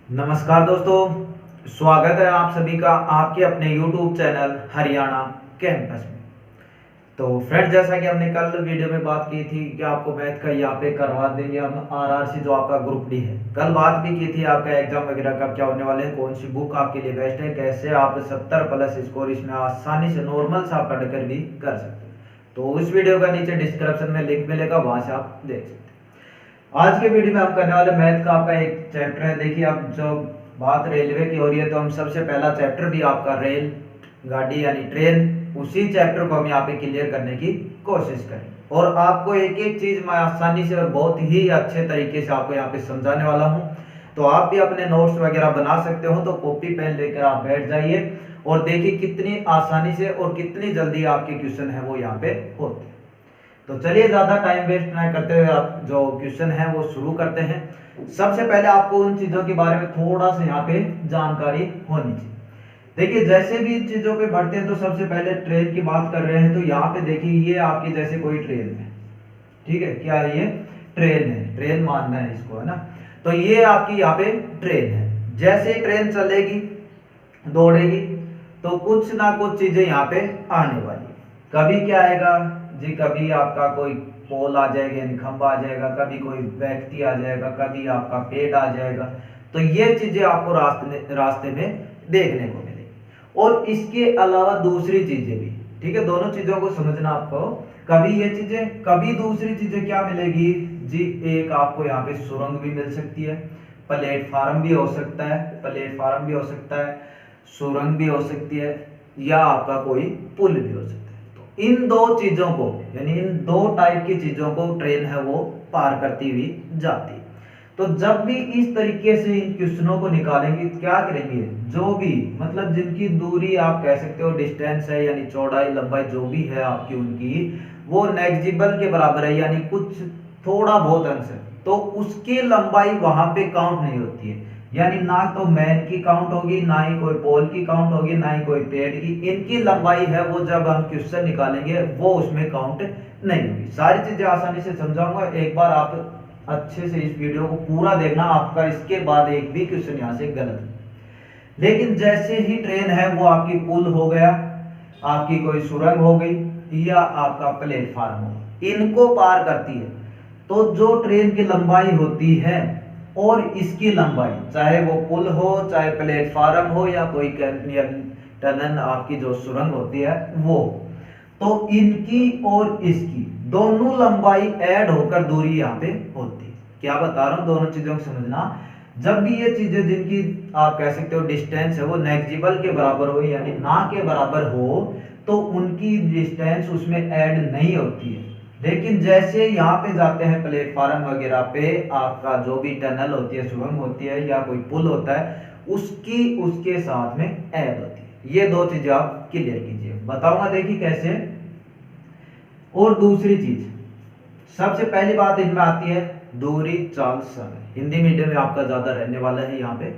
नमस्कार दोस्तों, स्वागत है आप सभी का आपके अपने YouTube चैनल हरियाणा कैंपस में। तो फ्रेंड, जैसा कि हमने कल वीडियो में बात की थी कि आपको मैथ का यहाँ पे करवा देंगे हम आरआरसी जो आपका ग्रुप डी है। कल बात भी की थी आपका एग्जाम वगैरह कब क्या होने वाले हैं, कौन सी बुक आपके लिए बेस्ट है, कैसे आप 70+ स्कोर इसमें आसानी से नॉर्मल से आप पढ़कर भी कर सकते हैं। तो उस वीडियो का नीचे डिस्क्रिप्शन में लिंक मिलेगा, वहां से आप देख सकते हैं। आज के वीडियो में हम करने वाले मैथ का आपका एक चैप्टर है। देखिए, अब जो बात रेलवे की हो रही है तो हम सबसे पहला चैप्टर भी आपका रेल गाड़ी यानी ट्रेन, उसी चैप्टर को हम यहाँ पे क्लियर करने की कोशिश करें और आपको एक एक चीज मैं आसानी से और बहुत ही अच्छे तरीके से आपको यहाँ पे समझाने वाला हूँ। तो आप भी अपने नोट्स वगैरह बना सकते हो, तो कॉपी पेन लेकर आप बैठ जाइए और देखिए कितनी आसानी से और कितनी जल्दी आपके क्वेश्चन है वो यहाँ पे होते हैं। तो चलिए ज्यादा टाइम वेस्ट ना करते हुए आप जो क्वेश्चन है वो शुरू करते हैं। सबसे पहले आपको उन चीजों के बारे में थोड़ा सा यहाँ पे जानकारी होनी चाहिए। देखिए, जैसे भी इन चीजों पे बढ़ते हैं तो सबसे पहले ट्रेन की बात कर रहे हैं। तो यहाँ पे देखिए, ये आपकी जैसे कोई ट्रेन है, ठीक है, क्या ये ट्रेन है, ट्रेन मानना है इसको, है ना। तो ये आपकी यहाँ पे ट्रेन है। जैसे ही ट्रेन चलेगी, दौड़ेगी, तो कुछ ना कुछ चीजें यहाँ पे आने वाली। कभी क्या आएगा जी, कभी आपका कोई पोल आ जाएगा यानी खंभा आ जाएगा, कभी कोई व्यक्ति आ जाएगा, कभी आपका पेड़ आ जाएगा। तो ये चीजें आपको रास्ते में देखने को मिलेगी। और इसके अलावा दूसरी चीजें भी, ठीक है, दोनों चीजों को समझना आपको। कभी ये चीजें, कभी दूसरी चीजें क्या मिलेगी जी, एक आपको यहाँ पे सुरंग भी मिल सकती है, प्लेटफार्म भी हो सकता है, प्लेटफार्म भी हो सकता है, सुरंग भी हो सकती है, या आपका कोई पुल भी हो सकता है। तो इन दो चीजों को यानी इन दो टाइप की चीजों को ट्रेन है वो पार करती हुई जाती है। तो जब भी इस तरीके से इन क्वेश्चनों को निकालेंगे, क्या करेंगे, जो भी मतलब जिनकी दूरी आप कह सकते हो डिस्टेंस है यानी चौड़ाई लंबाई जो भी है आपकी उनकी, वो नेग्जिबल के बराबर है यानी कुछ थोड़ा बहुत अंश है, तो उसकी लंबाई वहां पे काउंट नहीं होती है। यानी ना तो मैन की काउंट होगी, ना ही कोई पोल की काउंट होगी, ना ही कोई पेड़ की। इनकी लंबाई है वो जब हम क्वेश्चन निकालेंगे वो उसमें काउंट नहीं होगी। सारी चीजें आसानी से समझाऊंगा, एक बार आप अच्छे से इस वीडियो को पूरा देखना, आपका इसके बाद एक भी क्वेश्चन यहाँ से गलत है। लेकिन जैसे ही ट्रेन है वो आपकी पुल हो गया, आपकी कोई सुरंग हो गई, या आपका प्लेटफार्म हो, इनको पार करती है, तो जो ट्रेन की लंबाई होती है और इसकी लंबाई, चाहे वो पुल हो, चाहे प्लेटफार्म हो, या कोई टनल आपकी जो सुरंग होती है वो, तो इनकी और इसकी दोनों लंबाई ऐड होकर दूरी यहाँ पे होती है। क्या बता रहा हूं, दोनों चीजों को समझना। जब भी ये चीजें जिनकी आप कह सकते हो डिस्टेंस है वो नेग्जिबल के बराबर हो यानी ना के बराबर हो, तो उनकी डिस्टेंस उसमें ऐड नहीं होती है। लेकिन जैसे यहाँ पे जाते हैं प्लेटफार्म वगैरह पे, आपका जो भी टनल होती है, सुरंग होती है, या कोई पुल होता है, उसकी उसके साथ में ऐड होती है। ये दो चीजें आप क्लियर कीजिए, बताऊंगा देखिए कैसे। और दूसरी चीज, सबसे पहली बात इनमें आती है दूरी चाल समय। हिंदी मीडियम में आपका ज्यादा रहने वाला है यहाँ पे।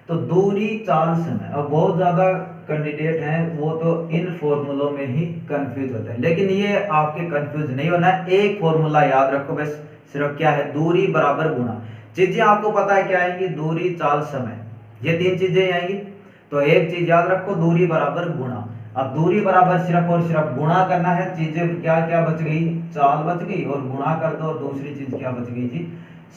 तो दूरी चाल समय, अब बहुत ज्यादा कैंडिडेट हैं वो तो इन फॉर्मूलों में ही कंफ्यूज होते हैं, लेकिन ये आपके कंफ्यूज नहीं होना है। एक फॉर्मूला याद रखो बस, सिर्फ क्या है, दूरी बराबर गुणा। चीजें आपको पता है क्या आएंगी, दूरी चाल समय, ये तीन चीजें आएंगी। तो एक चीज याद रखो, दूरी बराबर गुणा। अब दूरी बराबर सिर्फ और सिर्फ गुणा करना है, चीजें क्या क्या बच गई, चाल बच गई, और गुणा कर दो, और दूसरी चीज क्या बच गई जी,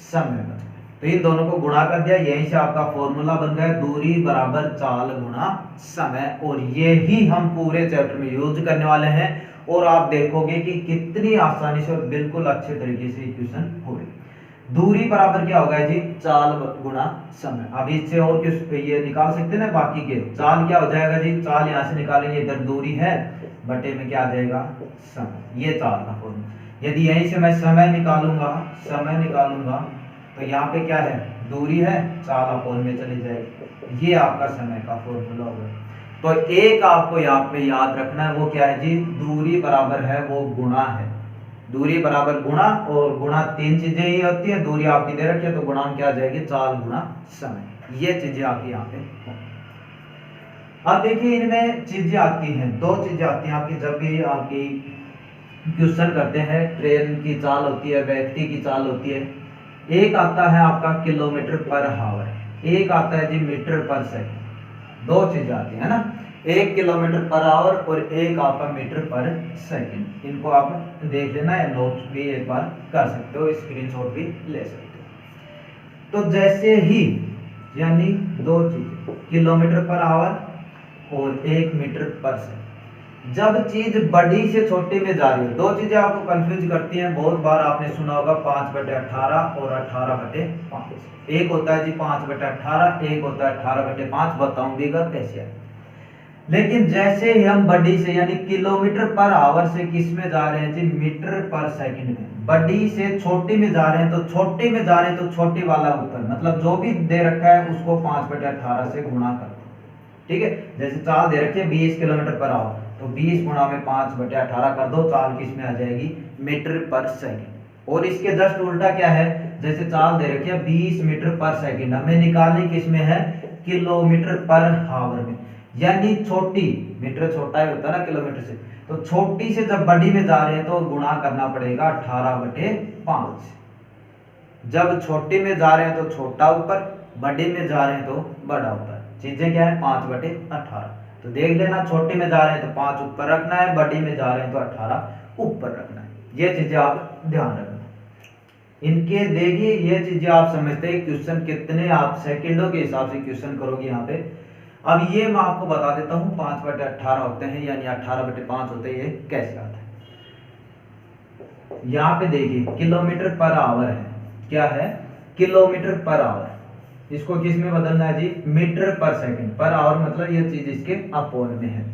समय बच गई। तो इन दोनों को गुणा कर दिया, यहीं से आपका फॉर्मूला बन गया दूरी बराबर चाल गुणा समय। और ये ही हम पूरे चैप्टर में यूज करने वाले हैं, और आप देखोगे कि कितनी आसानी से और बिल्कुल अच्छे तरीके से इक्वेशन हो गई। दूरी बराबर क्या होगा जी, चाल गुणा समय। अब इससे और कुछ ये निकाल सकते हैं ना बाकी के, चाल क्या हो जाएगा जी, चाल यहाँ से निकालेंगे, इधर दूरी है, बटे में क्या आ जाएगा, समय। ये चाल का फॉर्मूला। यदि यहीं से मैं समय निकालूंगा, समय निकालूंगा, तो यहाँ पे क्या है, दूरी है, चाल अपोन में चली जाएगी, ये आपका समय का फॉर्मूला होगा। तो एक आपको यहाँ पे याद रखना है, वो क्या है जी, दूरी बराबर है वो गुणा है। दूरी बराबर गुणा, और गुणा तीन चीजें ही होती है, दूरी आपकी दे रखी है तो गुणा क्या आ जाएगी, चाल गुणा समय। ये चीजें आपकी यहाँ पे। अब देखिए इनमें चीजें आती हैं, दो चीजें आती हैं आपकी जब भी आपकी क्वेश्चन करते हैं। ट्रेन की चाल होती है, व्यक्ति की चाल होती है। एक आता है आपका किलोमीटर पर हावर, एक आता है जी मीटर पर सेकंड। दो चीजें आती है ना, 1 किलोमीटर पर आवर और एक आपका मीटर पर सेकंड। इनको आप देख लेना या नोट भी एक बार कर सकते हो, स्क्रीनशॉट भी ले सकते हो। तो जैसे ही यानी दो चीजें, किलोमीटर पर आवर और 1 मीटर पर सेकंड, जब चीज बड़ी से छोटी में जा रही है, दो चीजें आपको कंफ्यूज करती हैं। बहुत बार आपने सुना होगा 5/18 और 18/5। एक होता है जी 5/18, एक होता है 18/5। बताऊंगा कैसे है। लेकिन जैसे ही हम बड़ी से यानी किलोमीटर पर आवर से किस में जा रहे हैं जी, मीटर पर सेकंड में। बड़ी से छोटी में जा रहे हैं तो छोटी में जा रहे हैं तो छोटी वाला ऊपर, मतलब जो भी दे रखा है उसको 5/18 से गुणा कर दो। ठीक है, जैसे चाल दे रखी है 20 किलोमीटर पर आवर, तो 20 गुणा में 5/18 कर दो, चाल किस में आ जाएगी, मीटर पर सेकंड। और इसके जस्ट उल्टा क्या है, जैसे चाल दे रखी है 20 मीटर पर सेकंड, हमें निकालनी किस में है, किलोमीटर पर आवर में। यानी छोटी, मीटर छोटा ही होता है ना किलोमीटर से, तो छोटी से जब बड़ी में जा रहे हैं तो गुणा करना पड़ेगा 18/5। जब छोटी में जा रहे हैं तो छोटा ऊपर, बड़ी में जा रहे हैं तो बड़ा ऊपर। चीजें क्या है, 5/18। तो देख लेना, छोटे में जा रहे हैं तो 5 ऊपर रखना है, बड़ी में जा रहे हैं तो 18 ऊपर रखना है। ये चीजें आप ध्यान रखना। इनके देखिए ये चीजें आप समझते हैं, क्वेश्चन कितने आप सेकंडों के हिसाब से क्वेश्चन करोगे यहाँ पे। अब ये मैं आपको बता देता हूँ 5/18 होते हैं यानी 18/5 होते हैं, ये कैसे आता है। यहाँ पे देखिए किलोमीटर पर आवर है, क्या है, किलोमीटर पर आवर। इसको किस में बदलना है जी, मीटर पर सेकंड। पर आवर मतलब ये चीज इसके अपोन में है।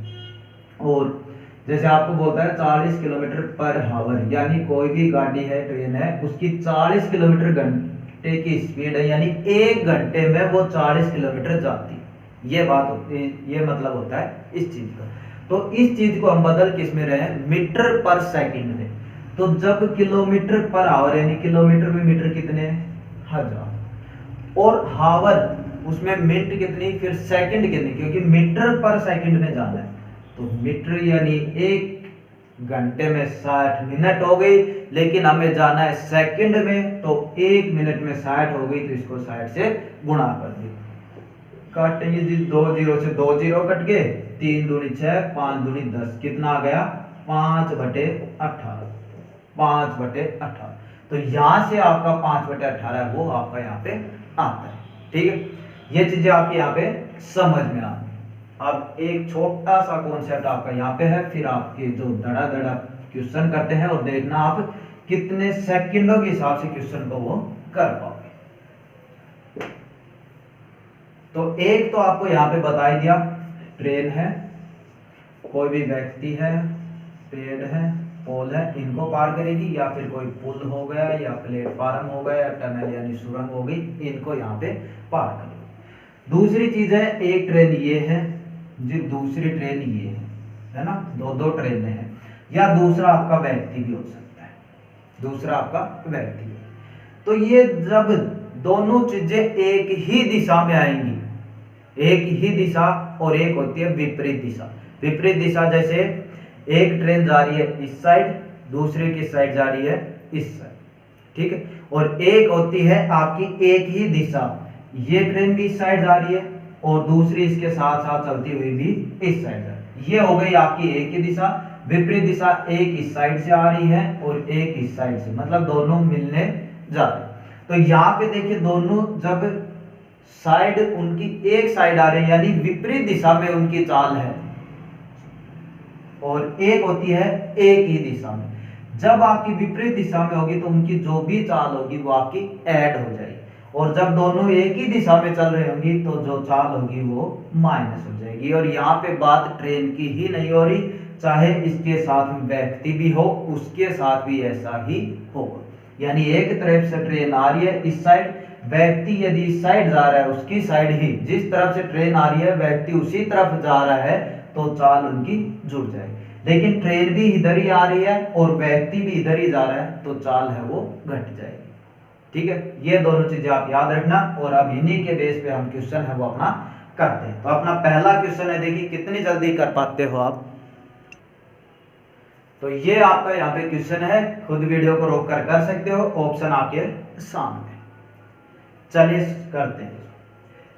और जैसे आपको बोलता है 40 किलोमीटर पर आवर, यानी कोई भी गाड़ी है, ट्रेन है, उसकी 40 किलोमीटर घंटे की स्पीड है, यानी 1 घंटे में वो 40 किलोमीटर जाती है। ये बात होती है, ये मतलब होता है इस चीज का। तो इस चीज को हम बदल किस में रहे हैं, मीटर पर सेकंड में। तो जब किलोमीटर पर आवर यानी किलोमीटर में मीटर कितने हैं, 1000, और हावर उसमें मिनट कितनी, फिर सेकंड कितनी, क्योंकि मीटर पर सेकंड में जाना है। तो मीटर यानी 1 घंटे में 60 मिनट हो गई, लेकिन हमें जाना है सेकंड में, तो 1 मिनट में 60 हो गई, तो इसको 60 से गुणा कर दी। काटेंगे जी, 2 0 से 2 0 कट गए, 3 दूनी 6, 5 दूनी 10, कितना आ गया, 5/18। 5/18। तो यहां से आपका 5/18 है वो आपका यहाँ पे आता है। ठीक है, ये चीजें आपके यहाँ पे समझ में आ। अब एक छोटा सा कॉन्सेप्ट आपका यहाँ पे है, फिर आपके जो धड़ा क्वेश्चन करते हैं और देखना आप कितने सेकंडों के हिसाब से क्वेश्चन को वो कर पाओगे। तो एक तो आपको यहाँ पे बता ही दिया, ट्रेन है, कोई भी व्यक्ति है, पेड़ है, पोल है, इनको पार करेगी, या फिर कोई पुल हो गया या प्लेटफार्म हो गया या टनल यानी सुरंग हो गई, इनको यहाँ पे पार करेगी। दूसरी चीज है, एक ट्रेन ये है जी, दूसरी ट्रेन ये है ना, दो ट्रेनें हैं, या दूसरा आपका व्यक्ति भी हो सकता है, दूसरा आपका व्यक्ति है। तो ये जब दोनों चीजें एक ही दिशा में आएंगी, एक ही दिशा, और एक होती है विपरीत दिशा। विपरीत दिशा जैसे एक ट्रेन जा रही है इस साइड, दूसरी किस साइड जा रही है, इस साइड। ठीक है, और एक होती है आपकी एक ही दिशा, ये ट्रेन भी इस साइड जा रही है और दूसरी इसके साथ साथ चलती हुई भी इस साइड जा रही है। ये हो गई आपकी एक ही दिशा। विपरीत दिशा एक इस साइड से आ रही है और एक इस साइड से, मतलब दोनों मिलने जा रहे हैं। तो यहाँ पे देखिए दोनों जब साइड उनकी एक साइड आ रही है यानी विपरीत दिशा में उनकी चाल है, और एक होती है एक ही दिशा में। जब आपकी विपरीत दिशा में होगी तो उनकी जो भी चाल होगी वो आपकी ऐड हो जाएगी, और जब दोनों एक ही दिशा में चल रही होंगी तो जो चाल होगी वो माइनस हो जाएगी। और यहाँ पे बात ट्रेन की ही नहीं हो रही, चाहे इसके साथ में व्यक्ति भी हो उसके साथ भी ऐसा ही होगा। यानी एक तरफ से ट्रेन आ रही है इस साइड, व्यक्ति यदि इस साइड जा रहा है उसकी साइड ही, जिस तरफ से ट्रेन आ रही है व्यक्ति उसी तरफ जा रहा है, तो चाल उनकी जुड़ जाएगी। लेकिन ट्रेन भी इधर ही आ रही है और व्यक्ति भी इधर ही जा रहा है, तो चाल है वो घट जाएगी। ठीक है, ये दोनों चीजें आप याद रखना, और अब इन्हीं के बेस पे हम क्वेश्चन है वो अपना करते हैं। तो अपना पहला क्वेश्चन है, देखिए कितनी जल्दी कर पाते हो आप। तो ये आपका यहाँ पे क्वेश्चन है, खुद वीडियो को रोक कर सकते हो, ऑप्शन आपके सामने। चलिए करते हैं।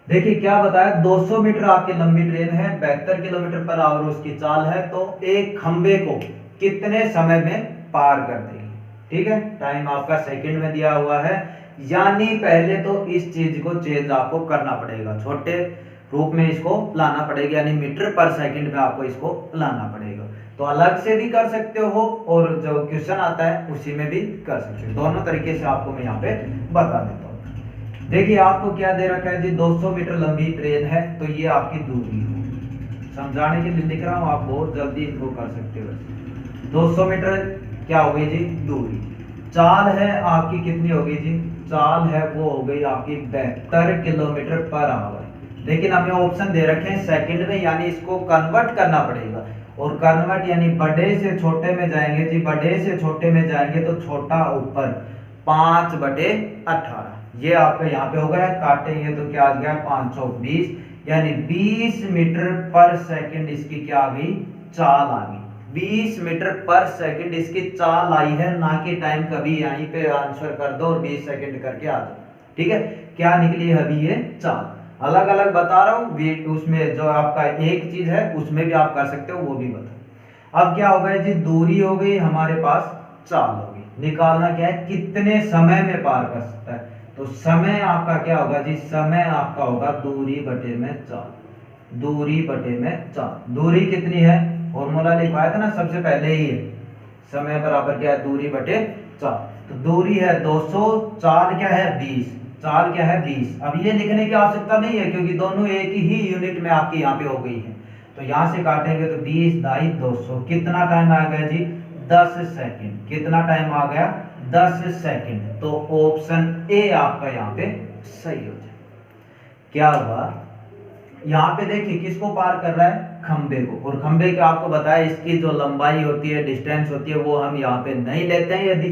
देखिए क्या बताया, 200 मीटर आपकी लंबी ट्रेन है, 72 किलोमीटर पर आवर उसकी चाल है, तो एक खंबे को कितने समय में पार कर देगी। ठीक है, टाइम आपका सेकंड में दिया हुआ है, यानी पहले तो इस चीज को चेंज आपको करना पड़ेगा, छोटे रूप में इसको लाना पड़ेगा, यानी मीटर पर सेकंड में आपको इसको लाना पड़ेगा। तो अलग से भी कर सकते हो और जो क्वेश्चन आता है उसी में भी कर सकते हो, दोनों तरीके से आपको मैं यहाँ पे बता देता हूँ। देखिए आपको क्या दे रखा है जी, 200 मीटर लंबी ट्रेन है, तो ये आपकी दूरी हो, समझाने के लिए लिख रहा हूँ, आप बहुत जल्दी इनको कर सकते हो। 200 मीटर क्या हो गई जी, दूरी। चाल है आपकी कितनी होगी जी, चाल है वो हो गई आपकी 72 किलोमीटर पर आवर। लेकिन हमें ऑप्शन दे रखे हैं सेकंड में, यानी इसको कन्वर्ट करना पड़ेगा, और कन्वर्ट यानी बड़े से छोटे में जाएंगे जी, बड़े से छोटे में जाएंगे तो छोटा ऊपर 5/18, ये आपका यहाँ पे हो गया, काटेंगे तो क्या आ गया 520, यानी 20 मीटर पर सेकंड इसकी क्या आ गई, चाल आ गई। 20 मीटर पर सेकंड इसकी चाल आई है, ना कि टाइम। कभी यहीं पे आंसर कर दो और 20 सेकंड करके आ जाओ। ठीक है, क्या निकली है अभी ये चाल, अलग अलग बता रहा हूँ, उसमें जो आपका एक चीज है उसमें भी आप कर सकते हो, वो भी बता। अब क्या हो गया जी, दूरी हो गई हमारे पास, चाल हो गई, निकालना क्या है, कितने समय में पार कर सकता है। तो समय आपका क्या होगा जी, समय आपका होगा दूरी बटे में चाल, दूरी बटे में चाल। दूरी कितनी है, फॉर्मूला लिखवाया था ना सबसे पहले ही है, समय बराबर क्या है, दूरी बटे चाल। तो दूरी है 200, चाल क्या है 20, चाल क्या है 20। अब ये लिखने की आवश्यकता नहीं है क्योंकि दोनों एक ही यूनिट में आपकी यहाँ पे हो गई है, तो यहाँ से काटेंगे तो 20 दाई 200, कितना टाइम आ गया जी, 10 सेकंड। कितना टाइम आ गया, 10 सेकंड। तो ऑप्शन ए आपका यहाँ पे सही हो जाए। क्या हुआ, यहाँ पे देखिए किसको पार कर रहा है, खंबे को, और खंबे के आपको बताया इसकी जो लंबाई होती है, डिस्टेंस होती है, वो हम यहाँ पे नहीं लेते हैं, यदि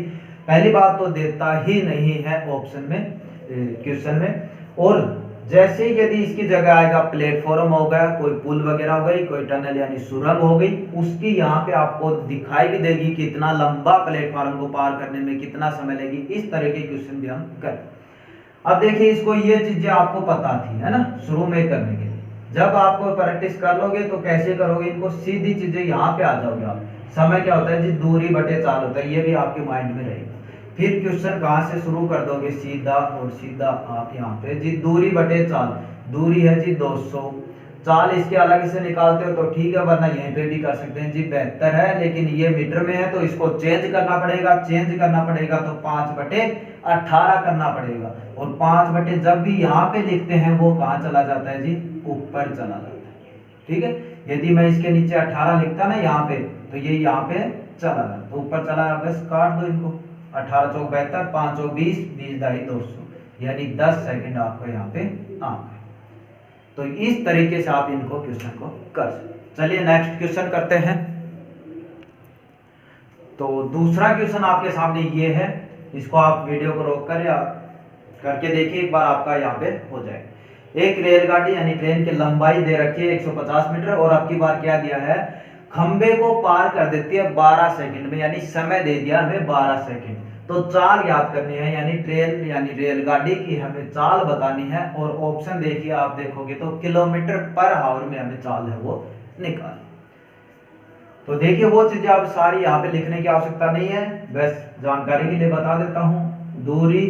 पहली बात तो देता ही नहीं है ऑप्शन में, क्वेश्चन में। और जैसे ही यदि इसकी जगह आएगा प्लेटफॉर्म हो गया, कोई पुल वगैरह हो गई, कोई टनल यानी सुरंग हो गई, उसकी यहाँ पे आपको दिखाई भी देगी कि इतना लंबा प्लेटफॉर्म को पार करने में कितना समय लगेगी। इस तरह के क्वेश्चन भी हम करें। अब देखिए इसको, ये चीजें आपको पता थी है ना शुरू में करने के लिए, जब आपको प्रैक्टिस कर लोगे तो कैसे करोगे इनको, सीधी चीजें यहाँ पे आ जाओगे आप। समय क्या होता है जी, दूरी बटे चाल होता है, ये भी आपके माइंड में रहेगा। फिर क्वेश्चन कहाँ से शुरू कर दोगे, सीधा और सीधा आप यहाँ पे जी, दूरी बटे चाल, दूरी है जी 200, चाल इसके अलग से निकालते हो तो ठीक है, वरना यहीं पे भी कर सकते हैं जी, 72 है, लेकिन ये मीटर में है तो इसको चेंज करना पड़ेगा, चेंज करना पड़ेगा तो 5/18 करना पड़ेगा, और 5 जब भी यहाँ पे लिखते हैं वो कहाँ चला जाता है जी, ऊपर चला जाता है। ठीक है, यदि मैं इसके नीचे 18 लिखता ना यहाँ पे, तो ये यहाँ पे चला जाता, तो ऊपर चला, बस काट दो इनको, 18 चौक 72, 5 चौक 20, 20 दाई 200, यानी 10 सेकंड आपको यहाँ पे आ गए। तो इस तरीके से आप इनको क्वेश्चन को कर सकते। चलिए नेक्स्ट क्वेश्चन करते हैं। तो दूसरा क्वेश्चन आपके सामने ये है, इसको आप वीडियो को रोक कर या करके देखिए एक बार, आपका यहाँ पे हो जाएगा। एक रेलगाड़ी यानी ट्रेन की लंबाई दे रखी है 150 मीटर, और अब की बार क्या दिया है, खंबे को पार कर देती है 12 सेकंड में, यानी समय दे दिया हमें 12 सेकंड। तो चाल याद करनी है, यानी ट्रेन यानी रेलगाड़ी की हमें चाल बतानी है, और ऑप्शन देखिए आप देखोगे तो किलोमीटर पर आवर में हमें चाल है वो निकाल। तो देखिए वो चीजें आप सारी यहाँ पे लिखने की आवश्यकता नहीं है, बस जानकारी के लिए बता देता हूँ। दूरी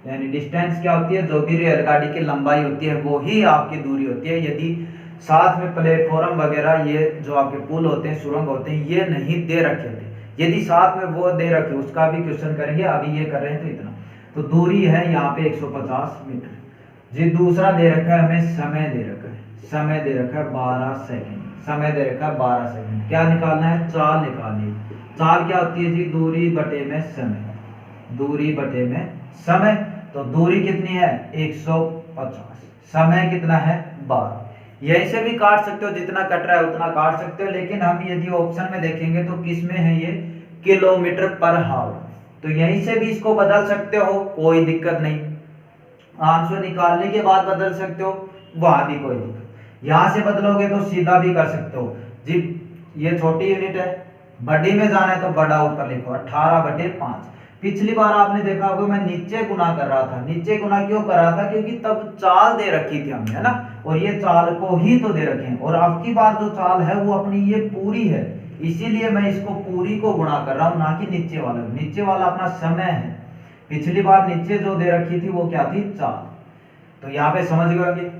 यानी डिस्टेंस क्या होती है, जो भी रेलगाड़ी की लंबाई होती है वो ही आपकी दूरी होती है। यदि साथ में प्लेटफॉर्म वगैरह ये जो आपके पुल होते हैं, सुरंग होते हैं, ये नहीं दे रखे होते, यदि साथ में वो दे रखे उसका भी क्वेश्चन करेंगे, अभी ये कर रहे हैं तो इतना। तो दूरी है यहाँ पे 150 मीटर जी। दूसरा दे रखा है हमें समय दे रखा है, समय दे रखा है 12 सेकंड, समय दे रखा है 12 सेकंड। क्या निकालना है, चाल निकालनी है। चाल क्या होती है जी, दूरी बटे में समय, दूरी बटे में समय। तो दूरी कितनी है 150, समय कितना है 12। यहीं से भी काट सकते हो, जितना कट रहा है उतना काट सकते हो, लेकिन हम यदि ऑप्शन में देखेंगे तो किस में है ये, किलोमीटर पर आवर, तो यहीं से भी इसको बदल सकते हो, कोई दिक्कत नहीं। आंसर निकालने के बाद बदल सकते हो, वहां भी कोई दिक्कत। यहां से बदलोगे तो सीधा भी कर सकते हो जी। ये छोटी यूनिट है, बड़ी में जाना है तो बड़ा ऊपर लिखो 18/5, पिछली बार आपने देखा होगा मैं नीचे गुना कर रहा था। नीचे गुना क्यों कर रहा था? क्योंकि तब चाल दे रखी थी हमने, है ना, और ये चाल को ही तो दे रखे हैं। और अब की बार जो चाल है वो अपनी ये पूरी है, इसीलिए मैं इसको पूरी को गुणा कर रहा हूं, ना कि नीचे वाला। नीचे वाला अपना समय है। पिछली बार नीचे जो दे रखी थी वो क्या थी? चाल। तो यहाँ पे समझ गए होंगे।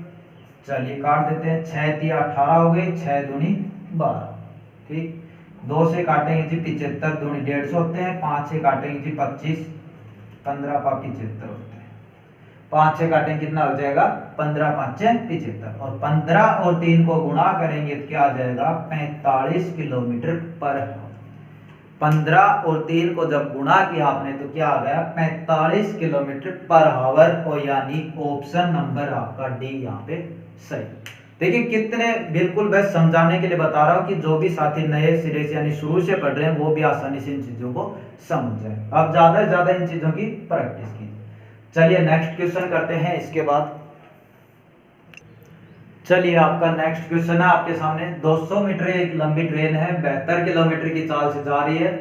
चलिए काट देते हैं। 6 3 18 हो गई, 6 दूनी 12। ठीक, 2 से काटेंगे जी 75 दूनी 150 होते हैं। 5 से काटेंगे जी 25, 15 पा 75 होते हैं। 5 से काटेंगे कितना हो जाएगा? 15 5 75। और 15 और 3 को गुणा करेंगे तो क्या आ जाएगा? 45 किलोमीटर पर आवर। 15 और 3 को जब गुणा किया आपने तो क्या आ गया? 45 किलोमीटर पर आवर। और यानी ऑप्शन नंबर आपका डी यहाँ पे सही। देखिए कितने बिल्कुल बस समझाने के लिए बता रहा हूं कि जो भी साथी नए सिरे से यानी शुरू से पढ़ रहे हैं वो भी आसानी से इन चीजों को समझ जाए। आप ज्यादा से ज्यादा इन चीजों की प्रैक्टिस कीजिए। चलिए नेक्स्ट क्वेश्चन करते हैं। इसके बाद चलिए आपका नेक्स्ट क्वेश्चन है आपके सामने। 200 मीटर एक लंबी ट्रेन है, 72 किलोमीटर की चाल से जा रही है,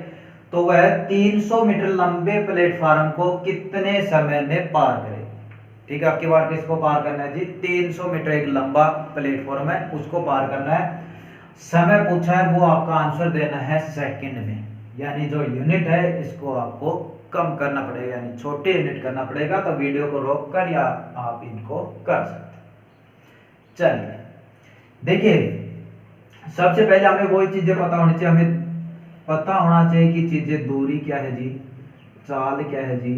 तो वह 300 मीटर लंबे प्लेटफार्म को कितने समय में पार करेगी? ठीक है, आपकी बार किसको पार करना है जी? 300 मीटर एक लंबा प्लेटफॉर्म है, उसको पार करना है। समय पूछा है, वो आपका आंसर देना है सेकंड में, यानी जो यूनिट है इसको आपको कम करना पड़ेगा, यानी छोटे यूनिट करना पड़ेगा। तो वीडियो को रोक कर या आप इनको कर सकते। चलिए देखिए, सबसे पहले हमें वही चीजें पता होनी चाहिए। हमें पता होना चाहिए कि चीजें, दूरी क्या है जी, चाल क्या है जी,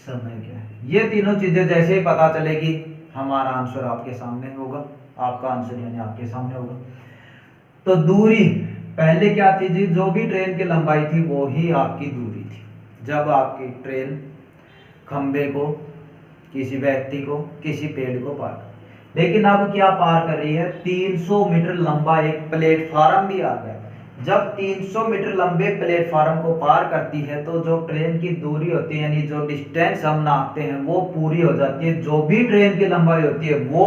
समय क्या है। ये तीनों चीजें जैसे ही पता चलेगी हमारा आंसर आपके सामने होगा, आपका आंसर यानी आपके सामने होगा। तो दूरी पहले क्या थी जी? जो भी ट्रेन की लंबाई थी वो ही आपकी दूरी थी। जब आपकी ट्रेन खंबे को, किसी व्यक्ति को, किसी पेड़ को पार कर, लेकिन अब क्या पार कर रही है? 300 मीटर लंबा एक प्लेटफार्म भी आ गया। जब 300 मीटर लंबे प्लेटफार्म को पार करती है तो जो ट्रेन की दूरी होती है, यानी जो डिस्टेंस हम नापते हैं वो पूरी हो जाती है। जो भी ट्रेन की लंबाई होती है वो,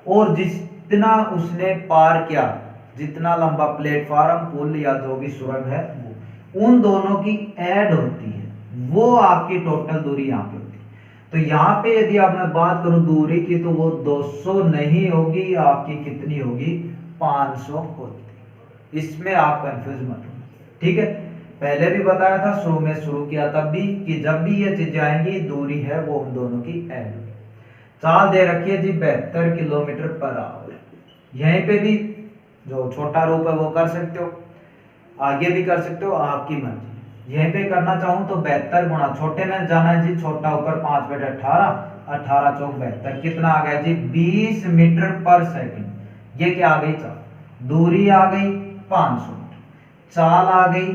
और जितना उसने पार किया, जितना लंबा प्लेटफार्म, पुल या जो भी सुरंग है, वो उन दोनों की ऐड होती है, वो आपकी टोटल दूरी यहाँ पे होती है। तो यहाँ पे यदि आप मैं बात करूं दूरी की, तो वो 200 नहीं होगी, आपकी कितनी होगी? 500 होती। इसमें आप कंफ्यूज मत हो, ठीक है। पहले भी बताया था, शुरू में शुरू किया तब भी, कि जब भी ये चीजें आएंगी दूरी है वो उन दोनों की ऐड होगी। चाल दे रखी है जी 72 किलोमीटर पर आवर। यहीं पे भी जो छोटा रूप है वो कर सकते हो, आगे भी कर सकते हो, आपकी मर्जी। यहीं पे करना चाहूं तो 72 गुणा छोटे में जाना है जी, छोटा ऊपर 5/18, 18 चौक 72, कितना आ गया जी? 20 मीटर पर सेकंड। ये क्या आ गई? चाल। दूरी आ गई 500 मीटर, चाल आ गई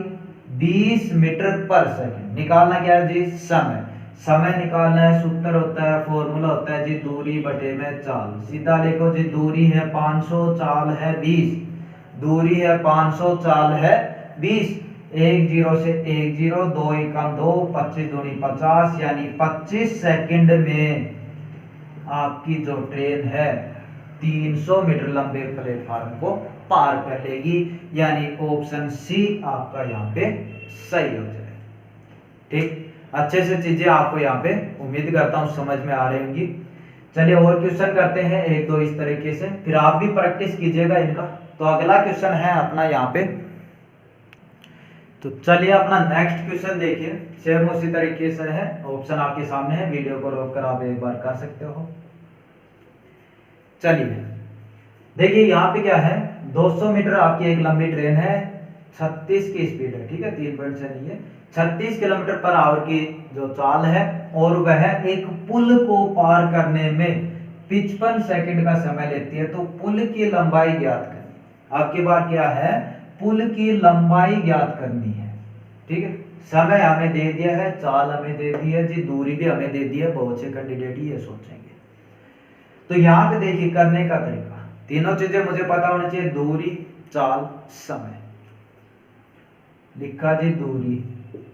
20 मीटर पर सेकंड। निकालना क्या है जी? समय। समय निकालना है, सूत्र होता है, फॉर्मूला होता है जी दूरी बटे में चाल। सीधा लिखो जी, दूरी है 500, चाल है 20। दूरी है 500, चाल है 20। 1 0 से 1 0, 2 1 2, 25 दूनी 50, यानी 25 सेकंड में आपकी जो ट्रेन है 300 मीटर लंबे प्लेटफार्म को पार कर लेगी, यानी ऑप्शन सी आपका यहाँ पे सही हो जाए। ठीक, अच्छे से चीजें आपको यहाँ पे उम्मीद करता हूँ समझ में आ रही होंगी। चलिए और क्वेश्चन करते हैं एक दो इस तरीके से, फिर आप भी प्रैक्टिस कीजिएगा इनका। तो अगला क्वेश्चन है अपना यहाँ पे, तो चलिए अपना नेक्स्ट क्वेश्चन देखिए, सेम उसी तरीके से है, ऑप्शन आपके सामने है, वीडियो को रोककर आप एक बार कर सकते हो। चलिए देखिए यहाँ पे क्या है, 200 मीटर आपकी एक लंबी ट्रेन है, 36 की स्पीड है, ठीक है, 3 पॉइंट से नहीं है, 36 किलोमीटर पर आवर की जो चाल है, और वह एक पुल को पार करने में 55 सेकंड का समय लेती है। तो पुल की लंबाई ज्ञात करनी। आपकी बार क्या है? पुल की लंबाई ज्ञात करनी है, ठीक है। समय हमें दे दिया है, चाल हमें दे दी है जी, दूरी भी हमें दे दी है। बहुत से कैंडिडेट ये सोचेंगे। तो यहाँ पे देखिए करने का तरीका, तीनों चीजें मुझे पता होनी चाहिए, दूरी, चाल, समय। लिखा जी दूरी,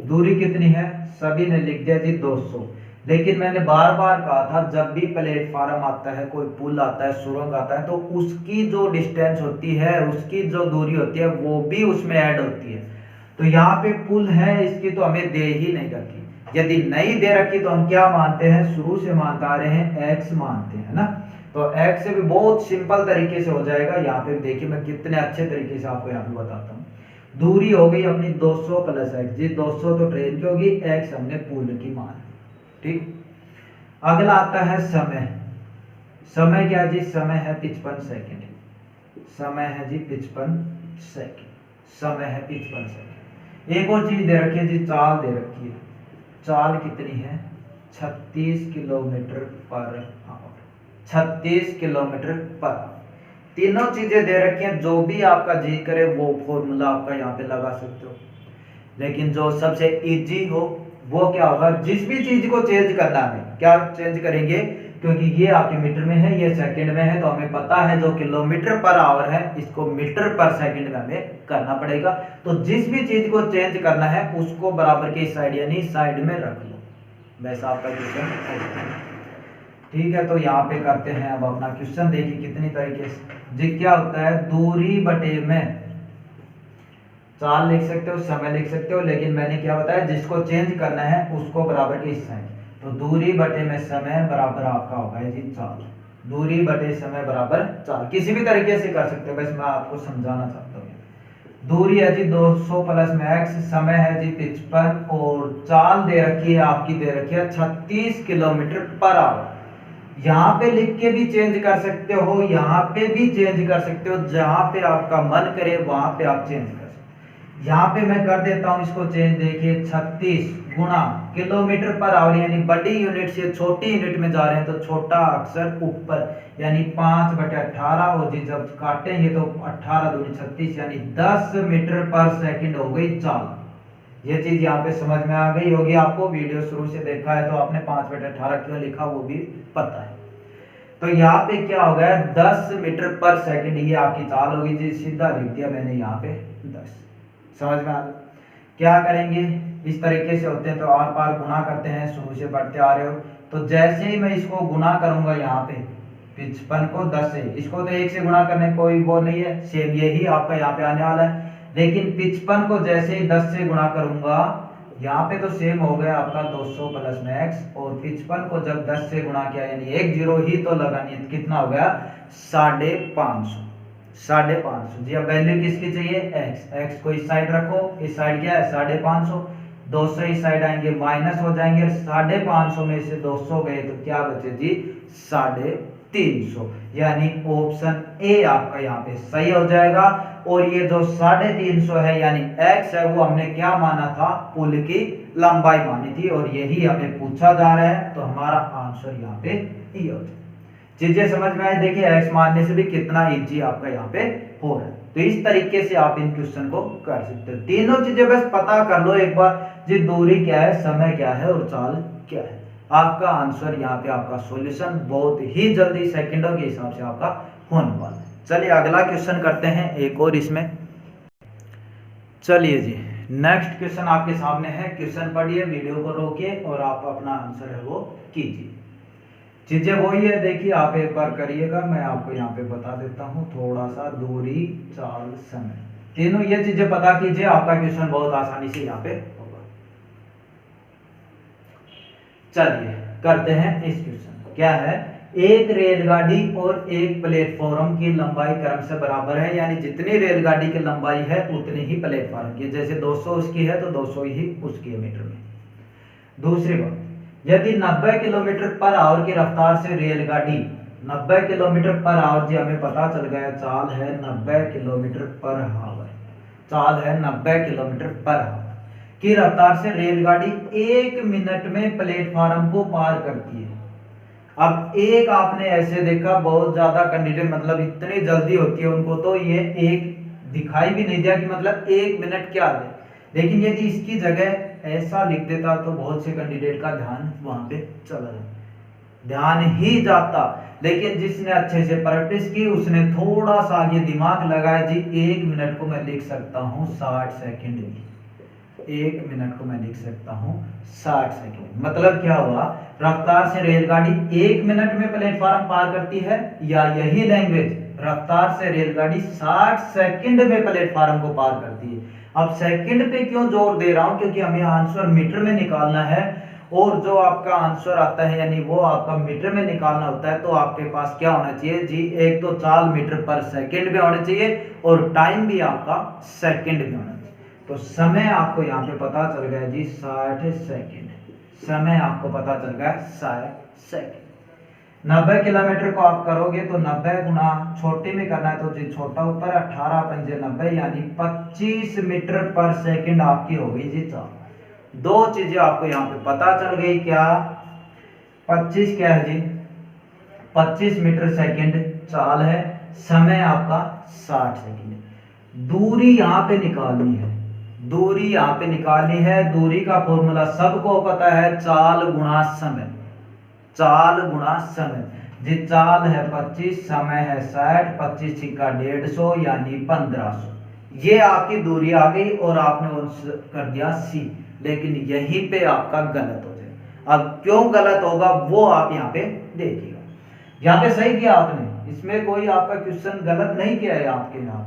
दूरी कितनी है? सभी ने लिख दिया जी 200। लेकिन मैंने बार बार कहा था, जब भी प्लेटफार्म आता है, कोई पुल आता है, सुरंग आता है, तो उसकी जो डिस्टेंस होती है, उसकी जो दूरी होती है, वो भी उसमें ऐड होती है। तो यहाँ पे पुल है, इसकी तो हमें दे ही नहीं रखी, यदि नहीं दे रखी तो हम क्या मानते हैं, शुरू से मानते आ रहे हैं x मानते हैं ना। तो x से भी बहुत सिंपल तरीके से हो जाएगा। यहाँ पे देखिए मैं कितने अच्छे तरीके से आपको यहाँ पे बताता हूँ। दूरी हो गई अपनी 200 प्लस x, जी 200 तो ट्रेन की होगी, x हमने पुल की मान ली, ठीक। अगला आता है समय। समय क्या जी, समय है 55 सेकेंड, समय है जी 55 सेकेंड, समय है 55 सेकेंड। एक और चीज दे रखी है जी, चाल दे रखी है। चाल कितनी है, 36 kilometre per hour, 36 kilometre per hour. तीनों चीजें दे रखी हैं, जो भी आपका जी करे वो फॉर्मूला आपका यहाँ पे लगा सकते हो। लेकिन जो सबसे इजी हो वो क्या होगा, जिस भी चीज को चेंज करना है क्या चेंज करेंगे, क्योंकि ये आपके मीटर में है, ये सेकंड में है, तो हमें पता है जो किलोमीटर पर आवर है इसको मीटर पर सेकंड में हमें करना पड़ेगा। तो जिस भी चीज को चेंज करना है उसको बराबर के साइड यानी साइड में रख लो, वैसा आपका क्वेश्चन, ठीक है। तो यहाँ पे करते हैं अब अपना क्वेश्चन, देखिए कितनी तरीके से जी क्या होता है, दूरी बटे में चाल लिख सकते हो, समय लिख सकते हो, लेकिन मैंने क्या बताया, जिसको चेंज करना है उसको बराबर के इस साइड। तो दूरी बटे में समय बराबर आपका होगा जी चाल, दूरी बटे समय बराबर चाल। किसी भी तरीके से कर सकते हो, बस मैं आपको समझाना चाहता हूँ। दूरी है जी 200 प्लस में x, समय है जी 55 और चाल दे रखी है आपकी, दे रखी है 36 किलोमीटर पर आवर। यहाँ पे लिख के भी चेंज कर सकते हो, यहाँ पे भी चेंज कर सकते हो, जहां पे आपका मन करे वहां पे आप चेंज कर सकते हो। यहाँ पे मैं कर देता हूँ इसको चेंज, देखिए 36 गुणा किलोमीटर पर आवर, यानी बड़ी यूनिट से छोटी यूनिट में जा रहे हैं तो छोटा अक्षर ऊपर, यानी 5/18, और जी जब काटेंगे तो 18 दूनी 36 यानी 10 मीटर पर सेकंड हो गई चाल। ये चीज यहाँ पे समझ में आ गई होगी आपको, वीडियो शुरू से देखा है तो आपने 5/18 क्यों लिखा वो भी पता है। तो यहाँ पे क्या हो गया, 10 मीटर पर सेकंड ये आपकी चाल होगी जी, सीधा लिख दिया मैंने यहाँ पे 10। समझ में आ गया, क्या करेंगे, इस तरीके से होते हैं तो आर पार गुणा करते हैं, शुरू से बढ़ते आ रहे हो। तो जैसे ही मैं इसको गुणा करूंगा यहाँ पे 55 को 10 से, इसको तो 1 से गुणा करने कोई वो नहीं है, सेम यही आपका यहाँ पे आने वाला है। लेकिन 55 को जैसे ही 10 से गुणा करूंगा, यहाँ पे तो सेम हो गया आपका 200 प्लस में x, और 55 को जब 10 से गुणा किया यानी 1 जीरो ही तो लगानी है, कितना हो गया 550, 550 जी। अब वैल्यू किसकी चाहिए, x को इस साइड रखो, इस साइड क्या है 550, 200 इस साइड आएंगे माइनस हो जाएंगे, 550 में से 200 गए तो क्या बचे जी 350, यानी ऑप्शन ए आपका यहाँ पे सही हो जाएगा। और ये जो 350 है यानी x है वो हमने क्या माना था, पुल की लंबाई मानी थी, और यही हमें पूछा जा रहा है, तो हमारा आंसर यहाँ पे ये हो जाएगा। चीजें समझ में आई, देखिए x मानने से भी कितना इजी आपका यहाँ पे हो रहा है। तो इस तरीके से आप इन क्वेश्चन को कर सकते हो, तीनों चीजें बस पता कर लो एक बार जी, दूरी क्या है, समय क्या है और चाल क्या है, आपका आंसर यहाँ पे आपका सॉल्यूशन बहुत ही जल्दी सेकंडों के हिसाब से आपका होने वाला है। चलिए अगला क्वेश्चन करते हैं एक और इसमें। चलिए जी नेक्स्ट क्वेश्चन आपके सामने है, क्वेश्चन पढ़िए, वीडियो को रोकिए और आप अपना आंसर है वो कीजिए। चीजें वही है, देखिए आप एक बार करिएगा, मैं आपको यहाँ पे बता देता हूँ थोड़ा सा, दूरी चाल समय, तीनों ये चीजें पता कीजिए, आपका क्वेश्चन बहुत आसानी से यहाँ पे होगा। चलिए करते हैं इस क्वेश्चन, क्या है, एक रेलगाड़ी और एक प्लेटफॉर्म की लंबाई क्रम से बराबर है, यानी जितनी रेलगाड़ी की लंबाई है उतनी ही प्लेटफॉर्म की, जैसे 200 उसकी है तो 200 ही उसकी है मीटर में। दूसरी बात, यदि 90 किलोमीटर पर आवर की रफ्तार से रेलगाड़ी 90 किलोमीटर पर आवर, जी हमें पता चल गया चाल है 90 किलोमीटर पर आवर, चाल है 90 किलोमीटर पर आवर की रफ्तार से रेलगाड़ी 1 मिनट में प्लेटफार्म को पार करती है। अब एक आपने ऐसे देखा, बहुत ज्यादा कैंडिडेट मतलब इतनी जल्दी होती है उनको, तो ये एक दिखाई भी नहीं दिया कि मतलब 1 मिनट क्या है, लेकिन यदि इसकी जगह ऐसा लिख देता तो बहुत से कैंडिडेट का ध्यान वहां पे चला जाता, ध्यान ही जाता। लेकिन जिसने अच्छे से प्रैक्टिस की उसने थोड़ा सा आगे दिमाग लगाया, जी 1 मिनट को मैं लिख सकता हूँ 60 सेकेंड में, 1 मिनट को मैं लिख सकता हूँ 60 सेकेंड। मतलब क्या हुआ, रफ्तार से रेलगाड़ी 1 मिनट में प्लेटफार्म पार करती है, या यही लैंग्वेज रफ्तार से रेलगाड़ी 60 सेकंड में प्लेटफार्म को पार करती है। अब सेकंड पे क्यों जोर दे रहा हूं, क्योंकि हमें आंसर मीटर में निकालना है, और जो आपका आंसर आता है यानी वो आपका मीटर में निकालना होता है, तो आपके पास क्या होना चाहिए जी, एक तो चाल मीटर पर सेकंड में होना चाहिए और टाइम भी आपका सेकंड में होना चाहिए। तो समय आपको यहाँ पे पता चल गया जी 60 सेकंड, समय आपको पता चल गया 60 सेकंड। 90 किलोमीटर को आप करोगे तो 90 गुना छोटे में करना है, तो जी छोटा ऊपर 18 पंजे 90 यानी 25 मीटर पर सेकंड आपकी हो गई जी चाल। दो चीजें आपको यहाँ पे पता चल गई, क्या 25 क्या है जी, 25 मीटर सेकंड चाल है, समय आपका 60 सेकंड। दूरी यहाँ पे निकालनी है, दूरी यहाँ पे निकालनी है। दूरी का फॉर्मूला सबको पता है, चाल गुणा समय, चाल गुणा समय। जी चाल है 25, समय है 60, 25 का 150 यानी 1500। ये आपकी दूरी आ गई और आपने कर दिया सी, लेकिन यहीं पे आपका गलत हो जाए। अब क्यों गलत होगा वो आप यहाँ पे देखिएगा। यहाँ पे सही किया आपने, इसमें कोई आपका क्वेश्चन गलत नहीं किया है आपके यहाँ।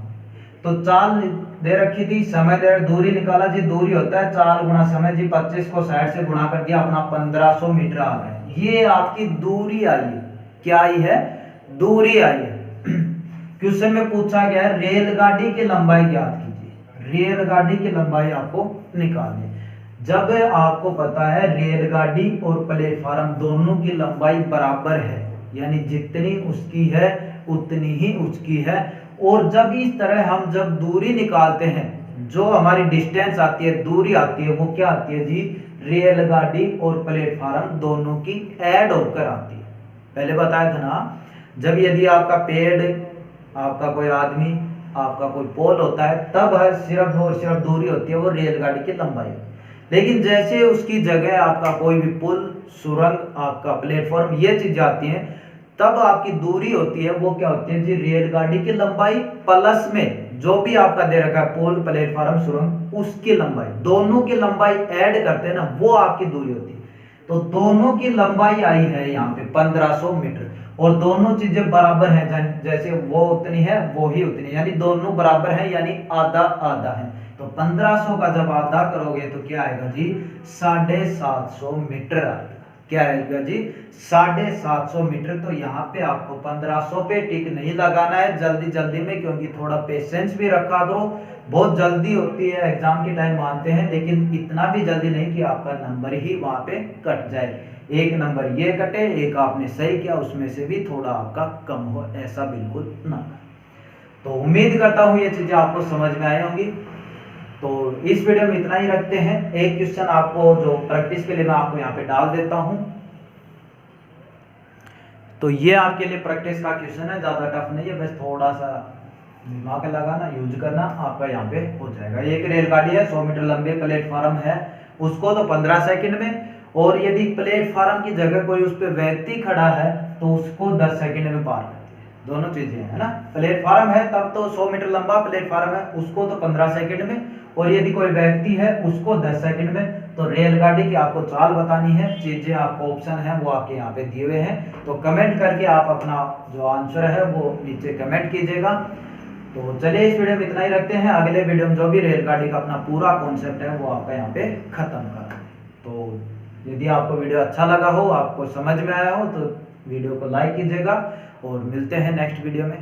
तो चाल दे रखी थी, समय दे, दूरी निकाला जी, दूरी होता है चाल गुणा समय जी, 25 को 60 से गुणा कर दिया, अपना 1500 मीटर आ गया। ये आपकी दूरी आई है, क्या आई है, दूरी आई है। क्वेश्चन में पूछा गया है रेलगाड़ी की लंबाई ज्ञात कीजिए, रेलगाड़ी की लंबाई आपको निकालनी। जब आपको पता है रेलगाड़ी और प्लेटफार्म दोनों की लंबाई बराबर है, यानी जितनी उसकी है उतनी ही उसकी है, और जब इस तरह हम जब दूरी निकालते हैं, जो हमारी डिस्टेंस आती है, दूरी आती है, वो क्या आती है जी, रेलगाड़ी और प्लेटफार्म दोनों की ऐड होकर आती है। पहले बताया था ना, जब यदि आपका पेड़, आपका कोई आदमी, आपका कोई पोल होता है, तब है सिर्फ और सिर्फ दूरी होती है वो रेलगाड़ी की लंबाई। लेकिन जैसे उसकी जगह आपका कोई भी पुल, सुरंग, आपका प्लेटफॉर्म, ये चीज आती है, तब आपकी दूरी होती है वो क्या होती है जी, रेलगाड़ी की लंबाई प्लस में जो भी आपका दे रखा है पोल, प्लेटफॉर्म, सुरंग, उसकी लंबाई, दोनों की लंबाई ऐड करते हैं ना, वो आपकी दूरी होती है। तो दोनों की लंबाई आई है यहाँ पे 1500 मीटर, और दोनों चीजें बराबर हैं, जैसे वो उतनी है वो ही उतनी, यानी दोनों बराबर है, यानी आधा आधा है। तो 1500 का जब आधा करोगे तो क्या आएगा जी, 750 मीटर आएगा। क्या आएगा जी, 750 मीटर। तो यहाँ पे आपको 1500 पे टिक नहीं लगाना है जल्दी जल्दी में, क्योंकि थोड़ा पेशेंस भी रखा करो, बहुत जल्दी होती है एग्जाम के टाइम मानते हैं, लेकिन इतना भी जल्दी नहीं कि आपका नंबर ही वहां पे कट जाए। एक नंबर ये कटे, एक आपने सही किया, उसमें से भी थोड़ा आपका कम हो, ऐसा बिल्कुल ना। तो उम्मीद करता हूँ ये चीजें आपको समझ में आई होंगी। तो इस वीडियो में इतना ही रखते हैं। एक क्वेश्चन आपको जो प्रैक्टिस के लिए मैं आपको यहाँ पे डाल देता हूं। तो ये आपके लिए प्रैक्टिस का क्वेश्चन है, ज्यादा टफ नहीं है, बस थोड़ा सा दिमाग लगाना, यूज करना, आपका यहाँ पे हो जाएगा। एक रेलगाड़ी है 100 मीटर लंबे, प्लेटफार्म है उसको तो 15 सेकंड में, और यदि प्लेटफार्म की जगह कोई उस पर व्यक्ति खड़ा है तो उसको 10 सेकंड में पार करती है। दोनों चीजें है ना, प्लेटफार्म है तब तो 100 मीटर लंबा प्लेटफार्म है, उसको तो 15 सेकंड में, और यदि कोई व्यक्ति है उसको 10 सेकंड में। तो रेलगाड़ी की आपको चाल बतानी है, चीजें आपको ऑप्शन है वो आपके यहाँ पे दिए हुए हैं, तो कमेंट करके आप अपना जो आंसर है वो नीचे कमेंट कीजिएगा। तो चलिए इस वीडियो में इतना ही रखते हैं, अगले वीडियो में जो भी रेलगाड़ी का अपना पूरा कॉन्सेप्ट है वो आपका यहाँ पे खत्म करेंगे। तो यदि आपको वीडियो अच्छा लगा हो, आपको समझ में आया हो, तो वीडियो को लाइक कीजिएगा, और मिलते हैं नेक्स्ट वीडियो में।